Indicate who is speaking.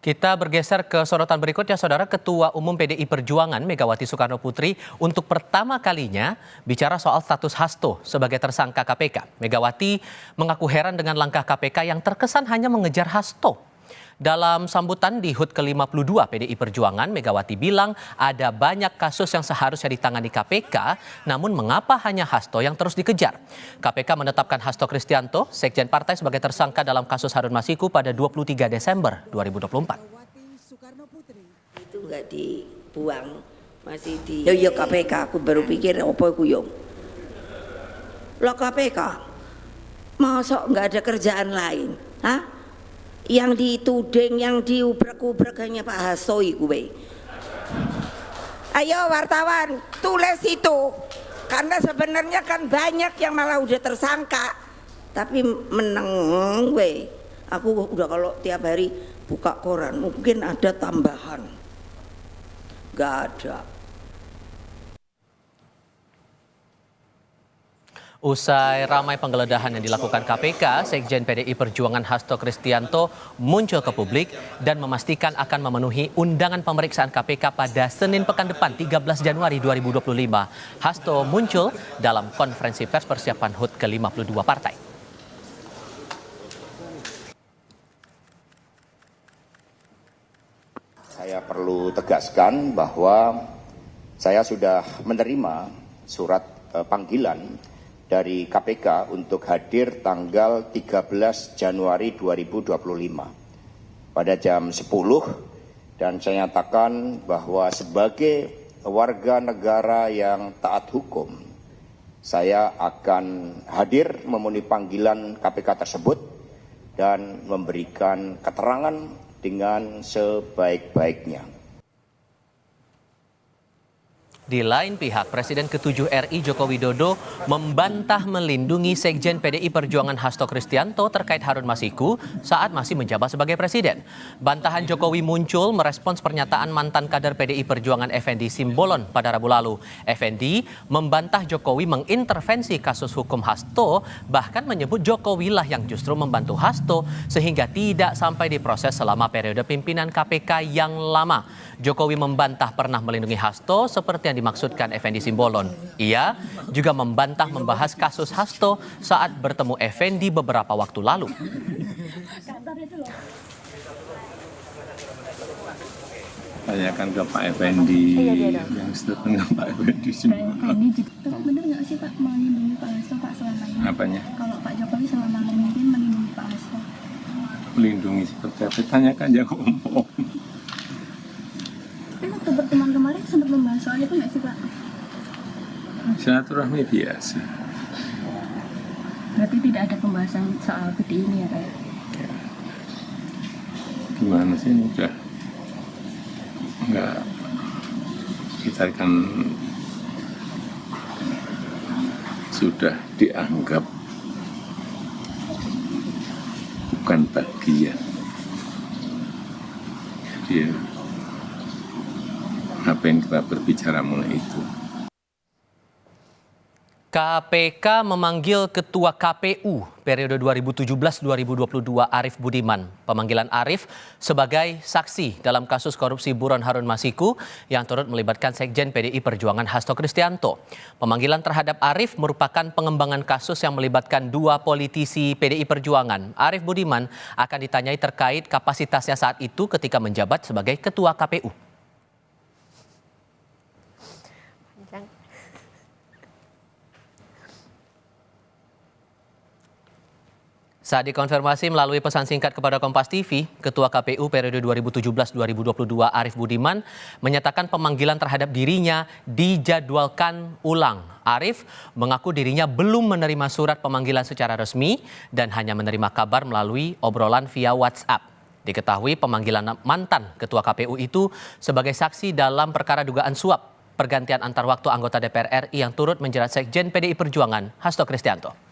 Speaker 1: Kita bergeser ke sorotan berikutnya, Saudara. Ketua Umum PDI Perjuangan Megawati Soekarno Putri untuk pertama kalinya bicara soal status Hasto sebagai tersangka KPK. Megawati mengaku heran dengan langkah KPK yang terkesan hanya mengejar Hasto. Dalam sambutan di HUT ke-52 PDI Perjuangan, Megawati bilang ada banyak kasus yang seharusnya ditangani KPK, namun mengapa hanya Hasto yang terus dikejar? KPK menetapkan Hasto Kristianto, Sekjen Partai, sebagai tersangka dalam kasus Harun Masiku pada 23 Desember 2024.
Speaker 2: Itu nggak dibuang, masih di... Ya KPK, aku baru pikir apa itu yo. Lo KPK, masa nggak ada kerjaan lain? Hah? Yang dituding, yang diubrek-ubrek hanya Pak Hasto gue. Ayo wartawan, tulis itu. Karena sebenarnya kan banyak yang malah udah tersangka. Tapi meneng gue. Aku udah kalau tiap hari buka koran, mungkin ada tambahan. Gak ada.
Speaker 1: Usai ramai penggeledahan yang dilakukan KPK, Sekjen PDI Perjuangan Hasto Kristianto muncul ke publik dan memastikan akan memenuhi undangan pemeriksaan KPK pada Senin pekan depan 13 Januari 2025. Hasto muncul dalam konferensi pers persiapan HUT ke-52 partai.
Speaker 3: Saya perlu tegaskan bahwa saya sudah menerima surat panggilan dari KPK untuk hadir tanggal 13 Januari 2025 pada jam 10, dan saya nyatakan bahwa sebagai warga negara yang taat hukum, saya akan hadir memenuhi panggilan KPK tersebut dan memberikan keterangan dengan sebaik-baiknya.
Speaker 1: Di lain pihak, Presiden ke-7 RI Joko Widodo membantah melindungi Sekjen PDI Perjuangan Hasto Kristianto terkait Harun Masiku saat masih menjabat sebagai Presiden. Bantahan Jokowi muncul merespons pernyataan mantan kader PDI Perjuangan Effendi Simbolon pada Rabu lalu. Effendi membantah Jokowi mengintervensi kasus hukum Hasto, bahkan menyebut Jokowi lah yang justru membantu Hasto sehingga tidak sampai diproses selama periode pimpinan KPK yang lama. Jokowi membantah pernah melindungi Hasto seperti yang dimaksudkan Effendi Simbolon. Ia juga membantah membahas kasus Hasto saat bertemu Effendi beberapa waktu lalu.
Speaker 4: Tanyakan ke Pak Effendi yang setelah Pak Effendi Simbolon.
Speaker 5: Pak Effendi juga benar nggak sih Pak melindungi Pak Hasto Pak selama ini?
Speaker 4: Apanya? Kalau
Speaker 5: Pak Jokowi selama memimpin melindungi Pak Hasto.
Speaker 4: Melindungi seperti apa? Tanyakan yang umum.
Speaker 5: Waktu pertemuan kemarin sempat membahas soal itu nggak sih Pak?
Speaker 4: Silaturahmi biasa.
Speaker 5: Berarti tidak ada pembahasan soal PDI ini ya Pak?
Speaker 4: Ya. Gimana sih, udah nggak, kita kan sudah dianggap bukan bagian. Jadi apa yang kita berbicara mulai itu.
Speaker 1: KPK memanggil Ketua KPU periode 2017-2022 Arief Budiman. Pemanggilan Arief sebagai saksi dalam kasus korupsi buron Harun Masiku yang turut melibatkan Sekjen PDI Perjuangan Hasto Kristianto. Pemanggilan terhadap Arief merupakan pengembangan kasus yang melibatkan dua politisi PDI Perjuangan. Arief Budiman akan ditanyai terkait kapasitasnya saat itu ketika menjabat sebagai Ketua KPU. Saat dikonfirmasi melalui pesan singkat kepada Kompas TV, Ketua KPU periode 2017-2022 Arief Budiman menyatakan pemanggilan terhadap dirinya dijadwalkan ulang. Arief mengaku dirinya belum menerima surat pemanggilan secara resmi dan hanya menerima kabar melalui obrolan via WhatsApp. Diketahui pemanggilan mantan Ketua KPU itu sebagai saksi dalam perkara dugaan suap pergantian antar waktu anggota DPR RI yang turut menjerat Sekjen PDI Perjuangan Hasto Kristianto.